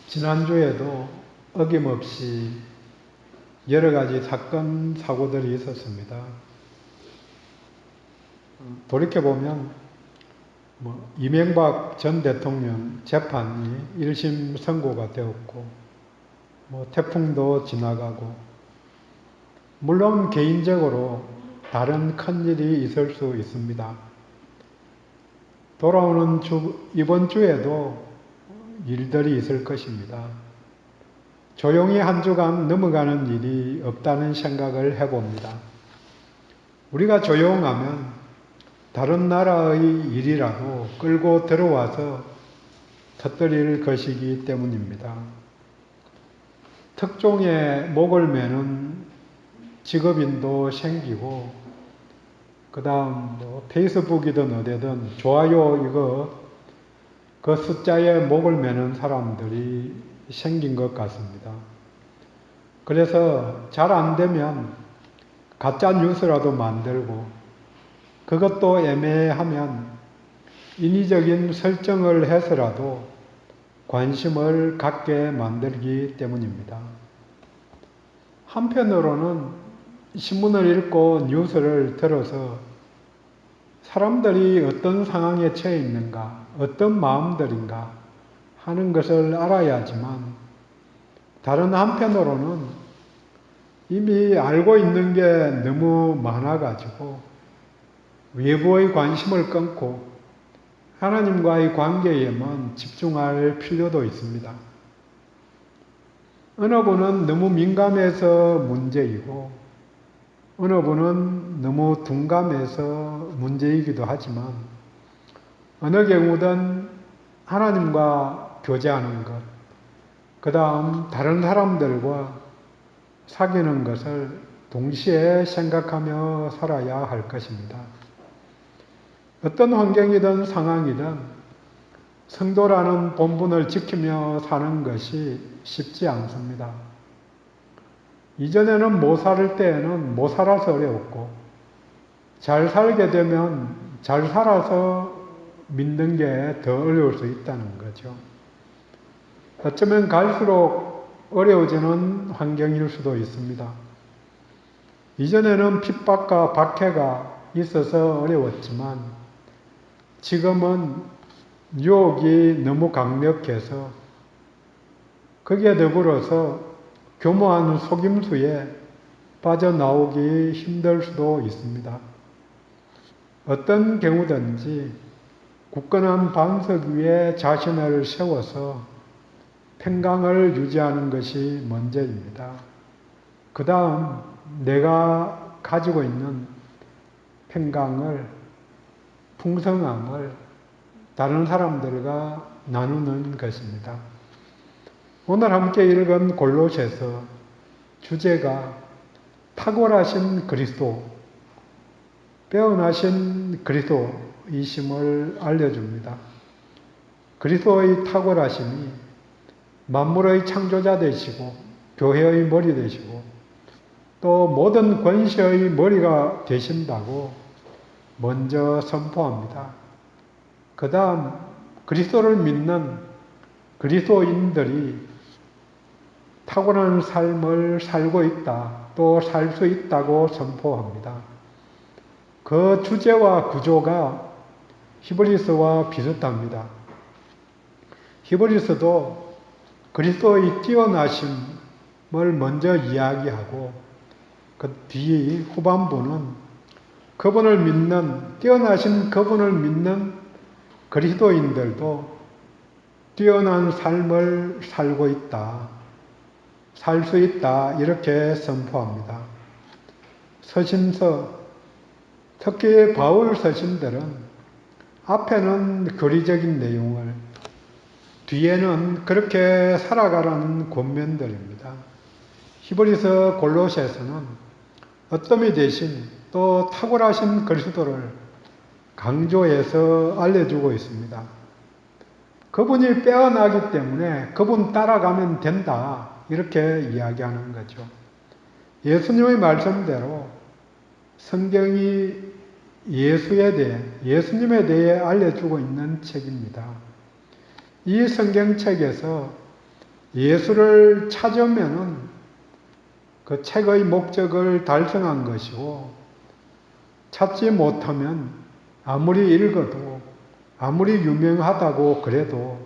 지난주에도 어김없이 여러 가지 사건, 사고들이 있었습니다. 돌이켜보면 이명박 전 대통령 재판이 1심 선고가 되었고 태풍도 지나가고 물론 개인적으로 다른 큰일이 있을 수 있습니다. 돌아오는 이번 주에도 일들이 있을 것입니다. 조용히 한 주간 넘어가는 일이 없다는 생각을 해봅니다. 우리가 조용하면 다른 나라의 일이라도 끌고 들어와서 터뜨릴 것이기 때문입니다. 특종의 목을 매는 직업인도 생기고 그 다음 페이스북이든 어디든 좋아요 그 숫자에 목을 매는 사람들이 생긴 것 같습니다. 그래서 잘 안 되면 가짜 뉴스라도 만들고 그것도 애매하면 인위적인 설정을 해서라도 관심을 갖게 만들기 때문입니다. 한편으로는 신문을 읽고 뉴스를 들어서 사람들이 어떤 상황에 처해 있는가, 어떤 마음들인가 하는 것을 알아야지만 다른 한편으로는 이미 알고 있는 게 너무 많아가지고 외부의 관심을 끊고 하나님과의 관계에만 집중할 필요도 있습니다. 어느 분은 너무 민감해서 문제이고 어느 분은 너무 둔감해서 문제이기도 하지만 어느 경우든 하나님과 교제하는 것, 그 다음 다른 사람들과 사귀는 것을 동시에 생각하며 살아야 할 것입니다. 어떤 환경이든 상황이든 성도라는 본분을 지키며 사는 것이 쉽지 않습니다. 이전에는 못 살 때에는 못 살아서 어려웠고 잘 살게 되면 잘 살아서 믿는 게 더 어려울 수 있다는 거죠. 어쩌면 갈수록 어려워지는 환경일 수도 있습니다. 이전에는 핍박과 박해가 있어서 어려웠지만 지금은 유혹이 너무 강력해서 거기에 더불어서 교묘한 속임수에 빠져나오기 힘들 수도 있습니다. 어떤 경우든지 굳건한 반석 위에 자신을 세워서 평강을 유지하는 것이 먼저입니다. 그 다음 내가 가지고 있는 평강을, 풍성함을 다른 사람들과 나누는 것입니다. 오늘 함께 읽은 골로새서 주제가 탁월하신 그리스도, 빼어나신 그리스도이심을 알려줍니다. 그리스도의 탁월하심이 만물의 창조자 되시고 교회의 머리 되시고 또 모든 권세의 머리가 되신다고 먼저 선포합니다. 그 다음 그리스도를 믿는 그리스도인들이 탁월한 삶을 살고 있다, 또 살 수 있다고 선포합니다. 그 주제와 구조가 히브리서와 비슷합니다. 히브리서도 그리스도의 뛰어나심을 먼저 이야기하고 그 뒤 후반부는 그분을 믿는, 뛰어나신 그분을 믿는 그리스도인들도 뛰어난 삶을 살고 있다, 살 수 있다 이렇게 선포합니다. 서신서, 특히 바울 서신들은 앞에는 교리적인 내용을, 뒤에는 그렇게 살아가라는 권면들입니다. 히브리서 골로새서는 어떠미 대신 또 탁월하신 그리스도를 강조해서 알려주고 있습니다. 그분이 빼어나기 때문에 그분 따라가면 된다 이렇게 이야기하는 거죠. 예수님의 말씀대로 성경이 예수님에 대해 알려주고 있는 책입니다. 이 성경책에서 예수를 찾으면은 그 책의 목적을 달성한 것이고, 찾지 못하면 아무리 읽어도, 아무리 유명하다고 그래도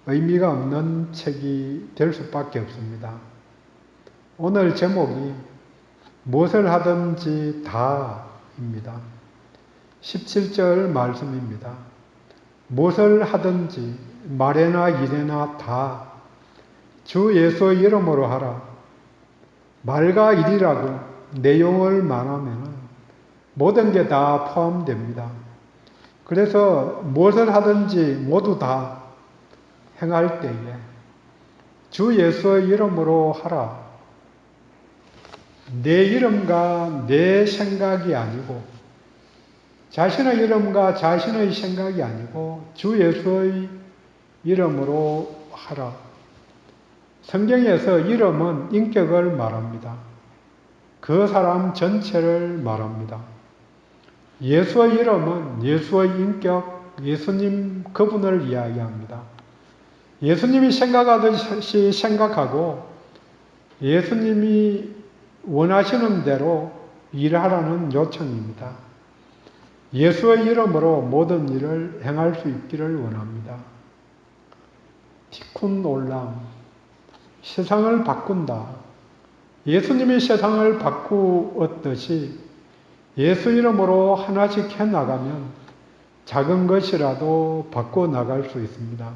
의미가 없는 책이 될 수밖에 없습니다. 오늘 제목이 무엇을 하든지 다입니다. 17절 말씀입니다. 무엇을 하든지 말에나 일에나 다 주 예수의 이름으로 하라. 말과 일이라고 내용을 말하면 모든 게 다 포함됩니다. 그래서 무엇을 하든지 모두 다 행할 때에 주 예수의 이름으로 하라. 내 이름과 내 생각이 아니고, 자신의 이름과 자신의 생각이 아니고 주 예수의 이름으로 하라. 성경에서 이름은 인격을 말합니다. 그 사람 전체를 말합니다. 예수의 이름은 예수의 인격, 예수님 그분을 이야기합니다. 예수님이 생각하듯이 생각하고 예수님이 원하시는 대로 일하라는 요청입니다. 예수의 이름으로 모든 일을 행할 수 있기를 원합니다. 티쿤 올람, 세상을 바꾼다. 예수님이 세상을 바꾸었듯이 예수 이름으로 하나씩 해나가면 작은 것이라도 바꿔나갈 수 있습니다.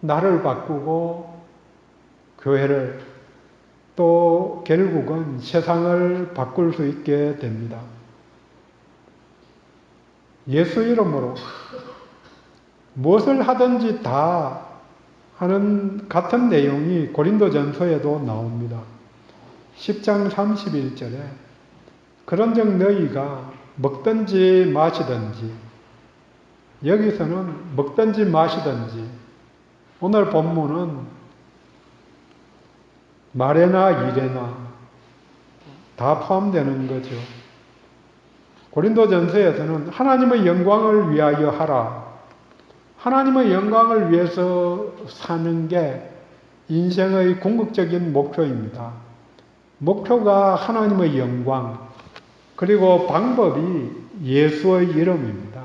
나를 바꾸고 교회를, 또 결국은 세상을 바꿀 수 있게 됩니다. 예수 이름으로 무엇을 하든지 다 하는 같은 내용이 고린도전서에도 나옵니다. 10장 31절에 그런즉 너희가 먹든지 마시든지, 여기서는 먹든지 마시든지, 오늘 본문은 말에나 일에나 다 포함되는 거죠. 고린도전서에서는 하나님의 영광을 위하여 하라. 하나님의 영광을 위해서 사는 게 인생의 궁극적인 목표입니다. 목표가 하나님의 영광, 그리고 방법이 예수의 이름입니다.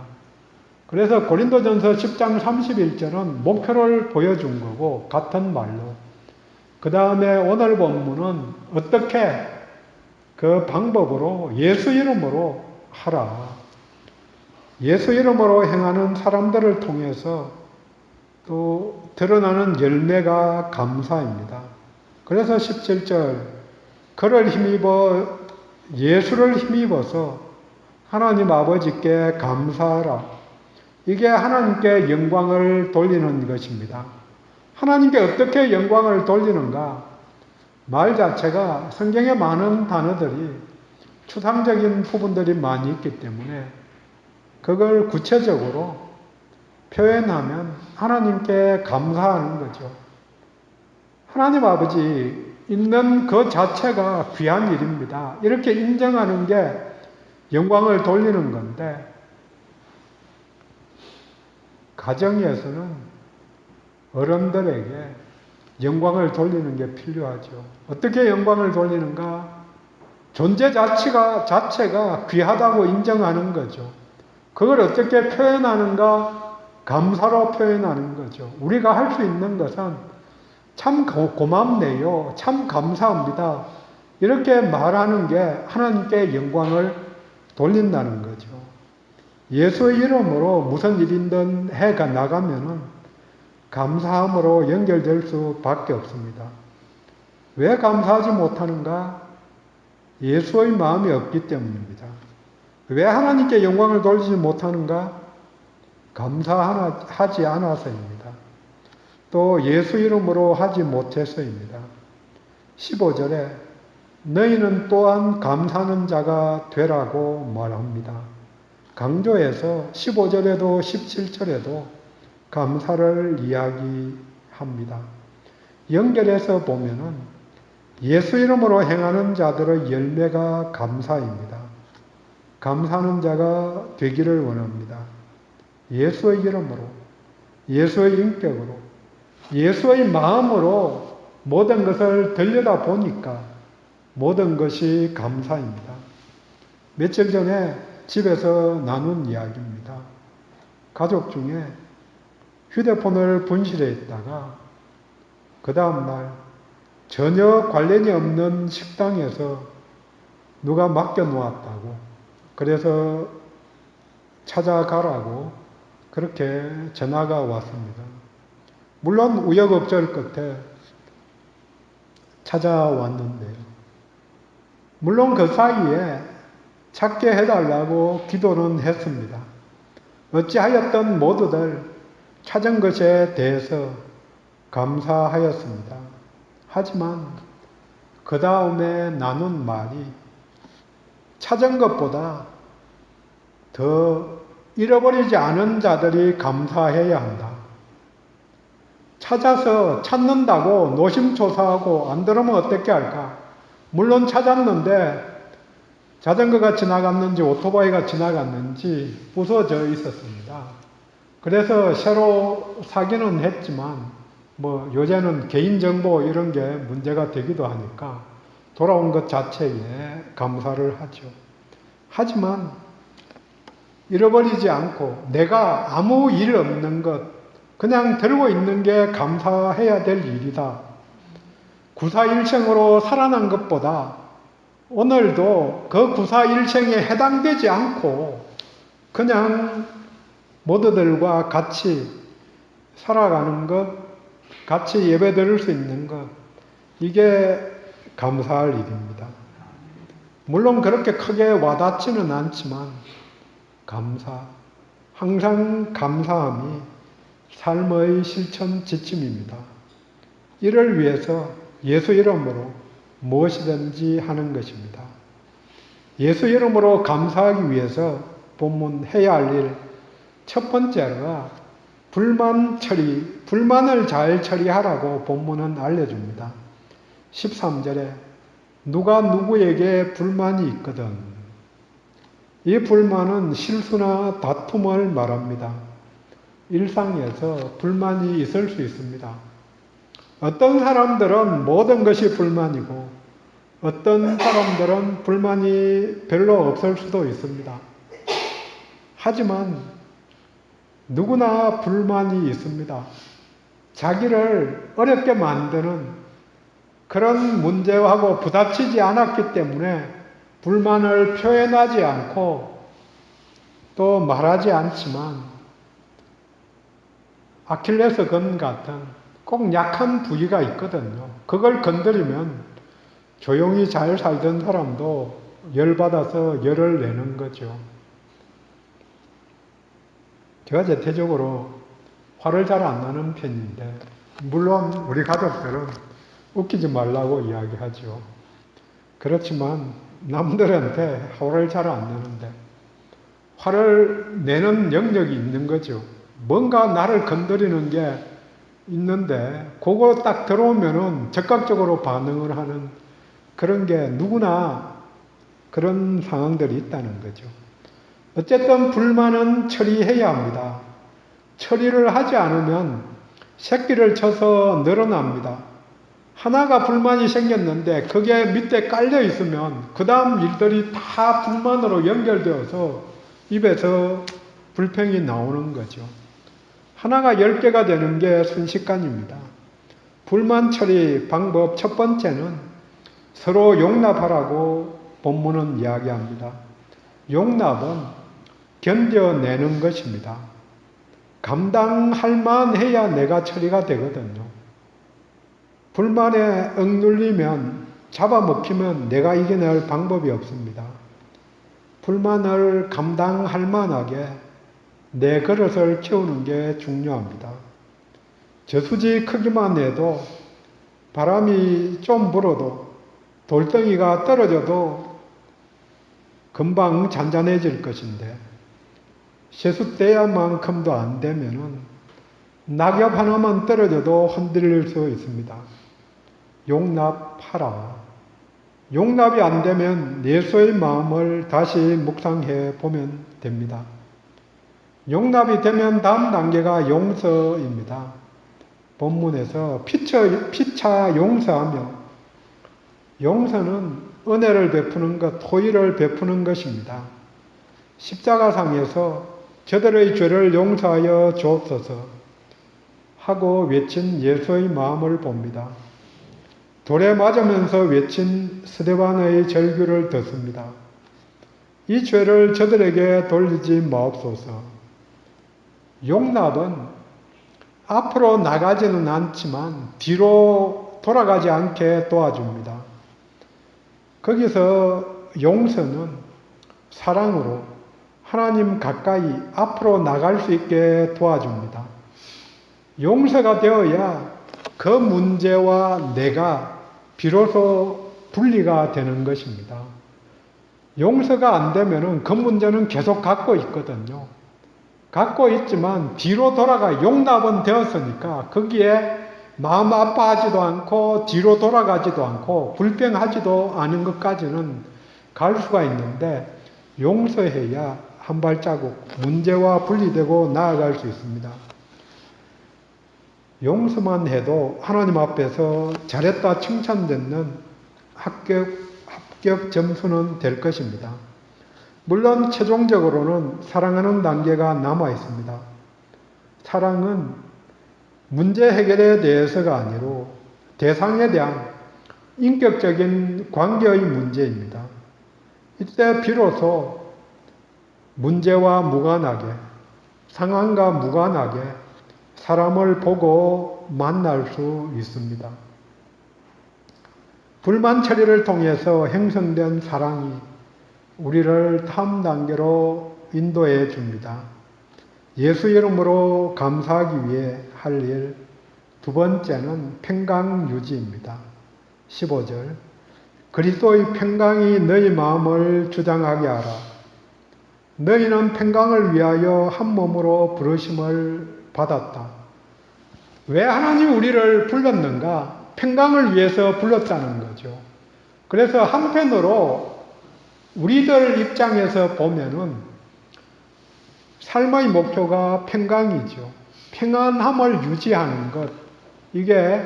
그래서 고린도전서 10장 31절은 목표를 보여준 거고, 같은 말로. 그 다음에 오늘 본문은 어떻게 그 방법으로 예수 이름으로 하라. 예수 이름으로 행하는 사람들을 통해서 또 드러나는 열매가 감사입니다. 그래서 17절, 그를 힘입어, 예수를 힘입어서 하나님 아버지께 감사하라. 이게 하나님께 영광을 돌리는 것입니다. 하나님께 어떻게 영광을 돌리는가? 말 자체가 성경에 많은 단어들이 추상적인 부분들이 많이 있기 때문에 그걸 구체적으로 표현하면 하나님께 감사하는 거죠. 하나님 아버지 있는 그 자체가 귀한 일입니다. 이렇게 인정하는 게 영광을 돌리는 건데, 가정에서는 어른들에게 영광을 돌리는 게 필요하죠. 어떻게 영광을 돌리는가? 존재 자체가 귀하다고 인정하는 거죠. 그걸 어떻게 표현하는가? 감사로 표현하는 거죠. 우리가 할 수 있는 것은 참 고맙네요. 참 감사합니다. 이렇게 말하는 게 하나님께 영광을 돌린다는 거죠. 예수의 이름으로 무슨 일이든 해가 나가면은 감사함으로 연결될 수밖에 없습니다. 왜 감사하지 못하는가? 예수의 마음이 없기 때문입니다. 왜 하나님께 영광을 돌리지 못하는가? 감사하지 않아서입니다. 또 예수 이름으로 하지 못해서입니다. 15절에 너희는 또한 감사하는 자가 되라고 말합니다. 강조해서 15절에도 17절에도 감사를 이야기합니다. 연결해서 보면은 예수 이름으로 행하는 자들의 열매가 감사입니다. 감사하는 자가 되기를 원합니다. 예수의 이름으로, 예수의 인격으로 예수의 마음으로 모든 것을 들여다 보니까 모든 것이 감사입니다. 며칠 전에 집에서 나눈 이야기입니다. 가족 중에 휴대폰을 분실해 있다가 그 다음날 전혀 관련이 없는 식당에서 누가 맡겨 놓았다고 그래서 찾아가라고 그렇게 전화가 왔습니다. 물론 우여곡절 끝에 찾아왔는데요. 물론 그 사이에 찾게 해달라고 기도는 했습니다. 어찌하였든 모두들 찾은 것에 대해서 감사하였습니다. 하지만 그 다음에 나눈 말이 찾은 것보다 더 잃어버리지 않은 자들이 감사해야 한다. 찾아서 찾는다고 노심초사하고 안 들으면 어떻게 할까? 물론 찾았는데 자전거가 지나갔는지 오토바이가 지나갔는지 부서져 있었습니다. 그래서 새로 사기는 했지만 요새는 개인정보 이런 게 문제가 되기도 하니까 돌아온 것 자체에 감사를 하죠. 하지만 잃어버리지 않고 내가 아무 일 없는 것 그냥 들고 있는 게 감사해야 될 일이다. 구사일생으로 살아난 것보다 오늘도 그 구사일생에 해당되지 않고 그냥 모두들과 같이 살아가는 것, 같이 예배 드릴 수 있는 것, 이게 감사할 일입니다. 물론 그렇게 크게 와닿지는 않지만 항상 감사함이 삶의 실천 지침입니다. 이를 위해서 예수 이름으로 무엇이든지 하는 것입니다. 예수 이름으로 감사하기 위해서 본문 해야 할 일 첫 번째가 불만을 잘 처리하라고 본문은 알려줍니다. 13절에 누가 누구에게 불만이 있거든. 이 불만은 실수나 다툼을 말합니다. 일상에서 불만이 있을 수 있습니다. 어떤 사람들은 모든 것이 불만이고 어떤 사람들은 불만이 별로 없을 수도 있습니다. 하지만 누구나 불만이 있습니다. 자기를 어렵게 만드는 그런 문제하고 부닥치지 않았기 때문에 불만을 표현하지 않고 또 말하지 않지만 아킬레스건 같은 꼭 약한 부위가 있거든요. 그걸 건드리면 조용히 잘 살던 사람도 열받아서 열을 내는 거죠. 제가 대체적으로 화를 잘 안 나는 편인데 물론 우리 가족들은 웃기지 말라고 이야기하죠. 그렇지만 남들한테 화를 잘 안 내는데 화를 내는 영역이 있는 거죠. 뭔가 나를 건드리는 게 있는데 그거 딱 들어오면은 적극적으로 반응을 하는 그런 게 누구나 그런 상황들이 있다는 거죠. 어쨌든 불만은 처리해야 합니다. 처리를 하지 않으면 새끼를 쳐서 늘어납니다. 하나가 불만이 생겼는데 그게 밑에 깔려 있으면 그 다음 일들이 다 불만으로 연결되어서 입에서 불평이 나오는 거죠. 하나가 10개가 되는 게 순식간입니다. 불만 처리 방법 첫 번째는 서로 용납하라고 본문은 이야기합니다. 용납은 견뎌내는 것입니다. 감당할 만해야 내가 처리가 되거든요. 불만에 억눌리면 잡아먹히면 내가 이겨낼 방법이 없습니다. 불만을 감당할 만하게 내 그릇을 채우는 게 중요합니다. 저수지 크기만 해도 바람이 좀 불어도 돌덩이가 떨어져도 금방 잔잔해질 것인데 세숫대야만큼도 안 되면은 낙엽 하나만 떨어져도 흔들릴 수 있습니다. 용납하라. 용납이 안 되면 예수의 마음을 다시 묵상해 보면 됩니다. 용납이 되면 다음 단계가 용서입니다. 본문에서 피차 용서하며, 용서는 은혜를 베푸는 것, 호의를 베푸는 것입니다. 십자가상에서 저들의 죄를 용서하여 주옵소서 하고 외친 예수의 마음을 봅니다. 돌에 맞으면서 외친 스데반의 절규를 듣습니다. 이 죄를 저들에게 돌리지 마옵소서. 용납은 앞으로 나가지는 않지만 뒤로 돌아가지 않게 도와줍니다. 거기서 용서는 사랑으로 하나님 가까이 앞으로 나갈 수 있게 도와줍니다. 용서가 되어야 그 문제와 내가 비로소 분리가 되는 것입니다. 용서가 안 되면은 그 문제는 계속 갖고 있거든요. 갖고 있지만 뒤로 돌아가 용납은 되었으니까 거기에 마음 아파하지도 않고 뒤로 돌아가지도 않고 불평하지도 않은 것까지는 갈 수가 있는데 용서해야 한 발자국 문제와 분리되고 나아갈 수 있습니다. 용서만 해도 하나님 앞에서 잘했다 칭찬받는 합격 점수는 될 것입니다. 물론 최종적으로는 사랑하는 단계가 남아 있습니다. 사랑은 문제 해결에 대해서가 아니로 대상에 대한 인격적인 관계의 문제입니다. 이때 비로소 문제와 무관하게, 상황과 무관하게 사람을 보고 만날 수 있습니다. 불만 처리를 통해서 형성된 사랑이 우리를 다음 단계로 인도해 줍니다. 예수 이름으로 감사하기 위해 할 일, 두 번째는 평강 유지입니다. 15절 그리스도의 평강이 너희 마음을 주장하게 하라. 너희는 평강을 위하여 한 몸으로 부르심을 받았다. 왜 하나님 우리를 불렀는가? 평강을 위해서 불렀다는 거죠. 그래서 한편으로 우리들 입장에서 보면은 삶의 목표가 평강이죠. 평안함을 유지하는 것. 이게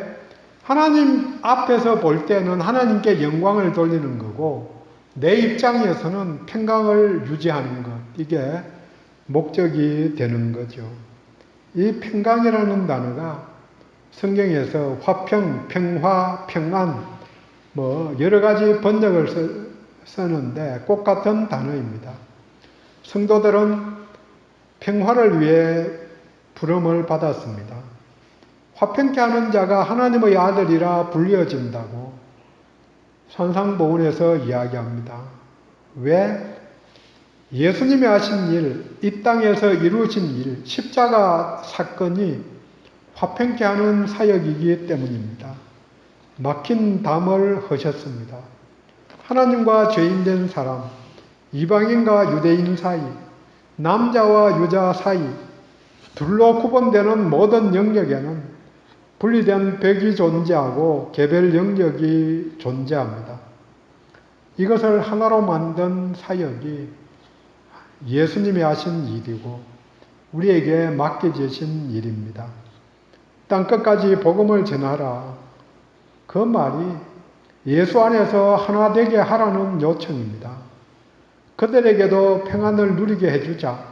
하나님 앞에서 볼 때는 하나님께 영광을 돌리는 거고 내 입장에서는 평강을 유지하는 것. 이게 목적이 되는 거죠. 이 평강이라는 단어가 성경에서 화평, 평화, 평안 여러 가지 번역을 쓰는데 꼭 같은 단어입니다. 성도들은 평화를 위해 부름을 받았습니다. 화평케 하는 자가 하나님의 아들이라 불려진다고 산상보훈에서 이야기합니다. 왜? 예수님이 하신 일, 이 땅에서 이루어진 일, 십자가 사건이 화평케 하는 사역이기 때문입니다. 막힌 담을 허셨습니다. 하나님과 죄인된 사람, 이방인과 유대인 사이, 남자와 여자 사이, 둘로 구분되는 모든 영역에는 분리된 벽이 존재하고 개별 영역이 존재합니다. 이것을 하나로 만든 사역이 예수님이 하신 일이고 우리에게 맡겨주신 일입니다. 땅끝까지 복음을 전하라. 그 말이 예수 안에서 하나 되게 하라는 요청입니다. 그들에게도 평안을 누리게 해주자.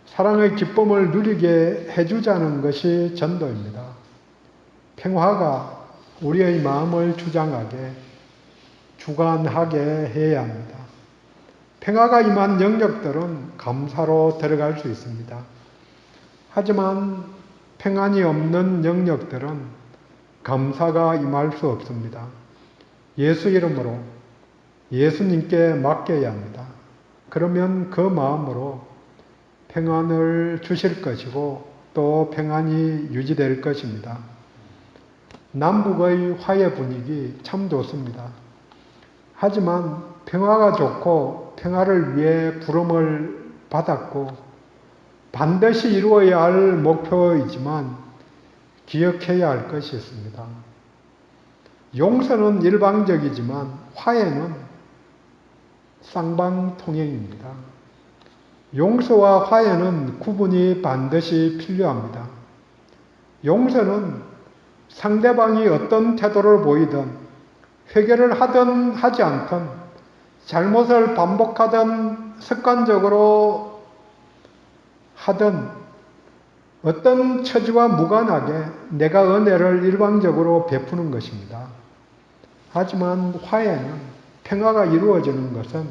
사랑의 기쁨을 누리게 해주자는 것이 전도입니다. 평화가 우리의 마음을 주장하게, 주관하게 해야 합니다. 평화가 임한 영역들은 감사로 들어갈 수 있습니다. 하지만 평안이 없는 영역들은 감사가 임할 수 없습니다. 예수 이름으로 예수님께 맡겨야 합니다. 그러면 그 마음으로 평안을 주실 것이고 또 평안이 유지될 것입니다. 남북의 화해 분위기 참 좋습니다. 하지만 평화가 좋고 평화를 위해 부름을 받았고 반드시 이루어야 할 목표이지만 기억해야 할 것이 있습니다. 용서는 일방적이지만 화해는 쌍방통행입니다. 용서와 화해는 구분이 반드시 필요합니다. 용서는 상대방이 어떤 태도를 보이든 회개를 하든 하지 않든 잘못을 반복하든 습관적으로 하든 어떤 처지와 무관하게 내가 은혜를 일방적으로 베푸는 것입니다. 하지만 화해는, 평화가 이루어지는 것은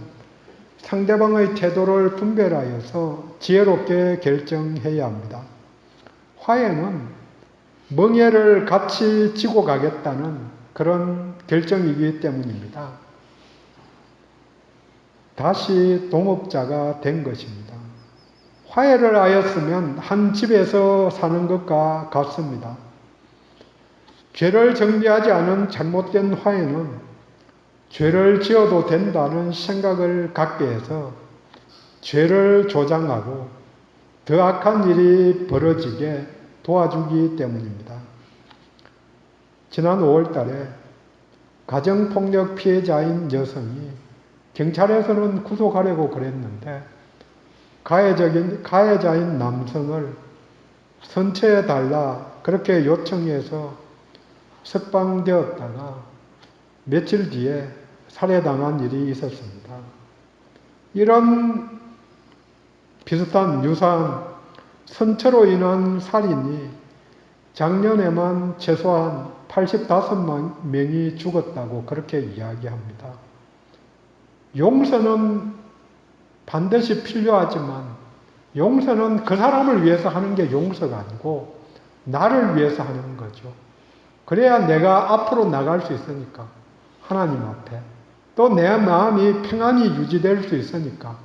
상대방의 태도를 분별하여서 지혜롭게 결정해야 합니다. 화해는 멍에를 같이 지고 가겠다는 그런 결정이기 때문입니다. 다시 동업자가 된 것입니다. 화해를 하였으면 한 집에서 사는 것과 같습니다. 죄를 정리하지 않은 잘못된 화해는 죄를 지어도 된다는 생각을 갖게 해서 죄를 조장하고 더 악한 일이 벌어지게 도와주기 때문입니다. 지난 5월 달에 가정폭력 피해자인 여성이 경찰에서는 구속하려고 그랬는데 가해자인 남성을 선처해달라 그렇게 요청해서 석방되었다가 며칠 뒤에 살해당한 일이 있었습니다. 이런 비슷한 유사한 선처로 인한 살인이 작년에만 최소한 85명이 죽었다고 그렇게 이야기합니다. 용서는 반드시 필요하지만 용서는 그 사람을 위해서 하는 게 용서가 아니고 나를 위해서 하는 거죠. 그래야 내가 앞으로 나갈 수 있으니까 하나님 앞에 또 내 마음이 평안히 유지될 수 있으니까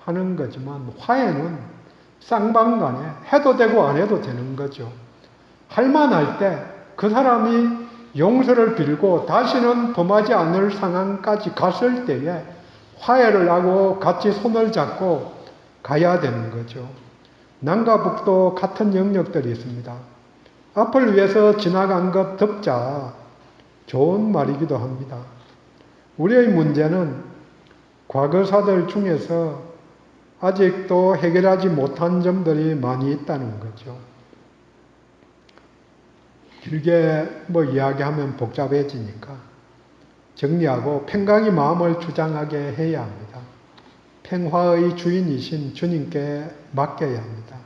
하는 거지만 화해는 쌍방간에 해도 되고 안 해도 되는 거죠. 할만할 때 그 사람이 용서를 빌고 다시는 범하지 않을 상황까지 갔을 때에 화해를 하고 같이 손을 잡고 가야 되는 거죠. 남과 북도 같은 영역들이 있습니다. 앞을 위해서 지나간 것 덮자 좋은 말이기도 합니다. 우리의 문제는 과거사들 중에서 아직도 해결하지 못한 점들이 많이 있다는 거죠. 길게 이야기하면 복잡해지니까 정리하고 평강이 마음을 주장하게 해야 합니다. 평화의 주인이신 주님께 맡겨야 합니다.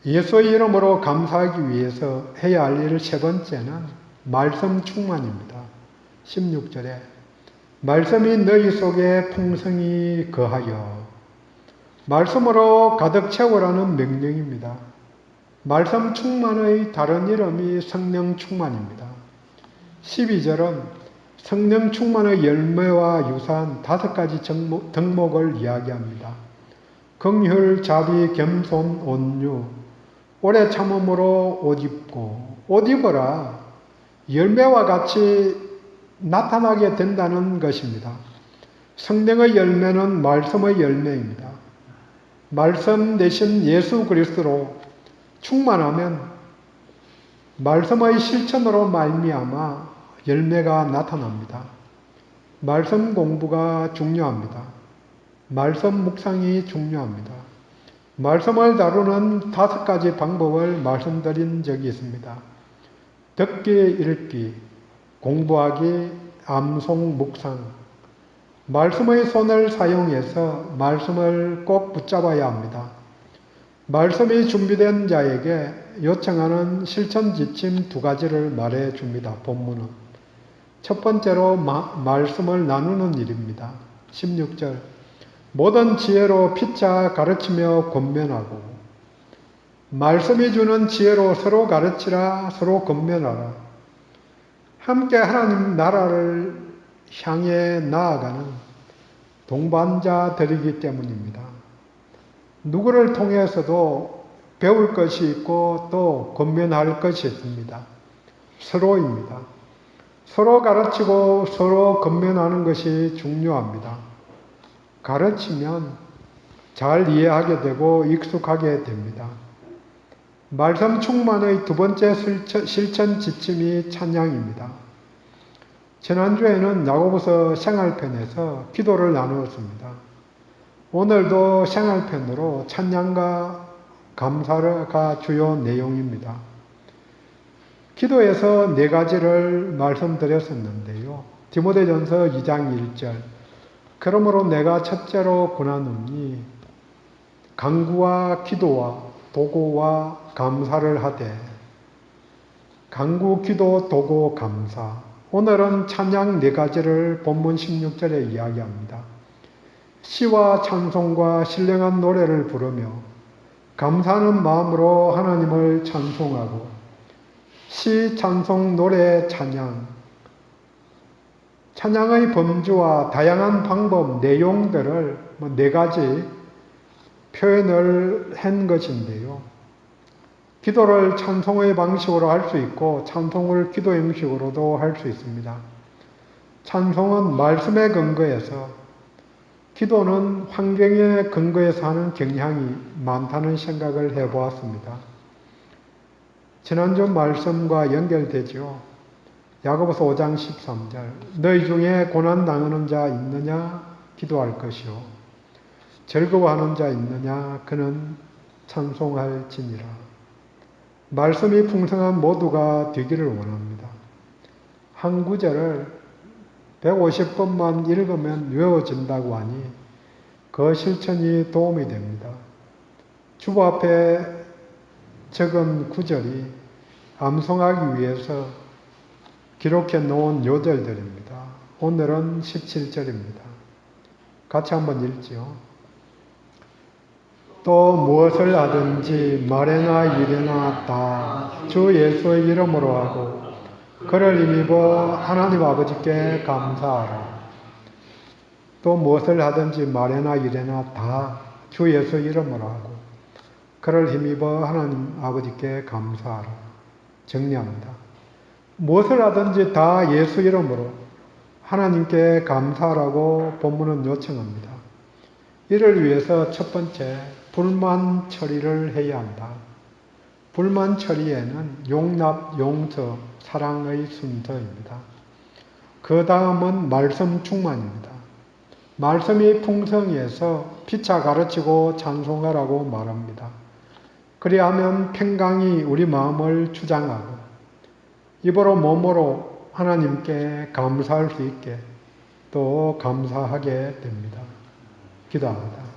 예수의 이름으로 감사하기 위해서 해야 할 일 세 번째는 말씀 충만입니다. 16절에 말씀이 너희 속에 풍성히 거하여 말씀으로 가득 채우라는 명령입니다. 말씀 충만의 다른 이름이 성령 충만입니다. 12절은 성령 충만의 열매와 유사한 5가지 덕목을 이야기합니다. 긍휼, 자비, 겸손, 온유, 오래 참음으로 옷 입고 옷 입어라 열매와 같이 나타나게 된다는 것입니다. 성령의 열매는 말씀의 열매입니다. 말씀 대신 예수 그리스도로 충만하면 말씀의 실천으로 말미암아 열매가 나타납니다. 말씀 공부가 중요합니다. 말씀 묵상이 중요합니다. 말씀을 다루는 5가지 방법을 말씀드린 적이 있습니다. 듣기, 읽기, 공부하기, 암송, 묵상. 말씀의 손을 사용해서 말씀을 꼭 붙잡아야 합니다. 말씀이 준비된 자에게 요청하는 실천 지침 2가지를 말해 줍니다. 본문은. 첫 번째로 말씀을 나누는 일입니다. 16절. 모든 지혜로 피차 가르치며 권면하고 말씀이 주는 지혜로 서로 가르치라 서로 권면하라. 함께 하나님 나라를 향해 나아가는 동반자들이기 때문입니다. 누구를 통해서도 배울 것이 있고 또 권면할 것이 있습니다. 서로입니다. 서로 가르치고 서로 권면하는 것이 중요합니다. 가르치면 잘 이해하게 되고 익숙하게 됩니다. 말씀 충만의 2번째 실천 지침이 찬양입니다. 지난주에는 야고보서 생활편에서 기도를 나누었습니다. 오늘도 생활편으로 찬양과 감사가 주요 내용입니다. 기도에서 네 가지를 말씀드렸었는데요. 디모데전서 2장 1절. 그러므로 내가 첫째로 권하노니 간구와 기도와 도구와 감사를 하되. 간구, 기도, 도구, 감사. 오늘은 찬양 네 가지를 본문 16절에 이야기합니다. 시와 찬송과 신령한 노래를 부르며 감사하는 마음으로 하나님을 찬송하고 시, 찬송, 노래, 찬양. 찬양의 범주와 다양한 방법, 내용들을 네 가지 표현을 한 것인데요. 기도를 찬송의 방식으로 할 수 있고 찬송을 기도 형식으로도 할 수 있습니다. 찬송은 말씀에 근거해서, 기도는 환경에 근거해서 하는 경향이 많다는 생각을 해보았습니다. 지난주 말씀과 연결되죠. 야고보서 5장 13절. 너희 중에 고난 당하는 자 있느냐? 기도할 것이요. 즐거워하는 자 있느냐? 그는 찬송할지니라. 말씀이 풍성한 모두가 되기를 원합니다. 한 구절을 150번만 읽으면 외워진다고 하니 그 실천이 도움이 됩니다. 주보 앞에 적은 구절이 암송하기 위해서 기록해 놓은 요절들입니다. 오늘은 17절입니다. 같이 한번 읽지요. 또 무엇을 하든지 말에나 일에나 다 주 예수의 이름으로 하고 그를 힘입어 하나님 아버지께 감사하라. 또 무엇을 하든지 말에나 일에나 다 주 예수 이름으로 하고 그를 힘입어 하나님 아버지께 감사하라. 정리합니다. 무엇을 하든지 다 예수 이름으로 하나님께 감사하라고 본문은 요청합니다. 이를 위해서 첫 번째, 불만 처리를 해야 한다. 불만 처리에는 용납, 용서, 사랑의 순서입니다. 그 다음은 말씀 충만입니다. 말씀이 풍성해서 피차 가르치고 찬송하라고 말합니다. 그리하면 평강이 우리 마음을 주장하고 입으로 몸으로 하나님께 감사할 수 있게 또 감사하게 됩니다. 기도합니다.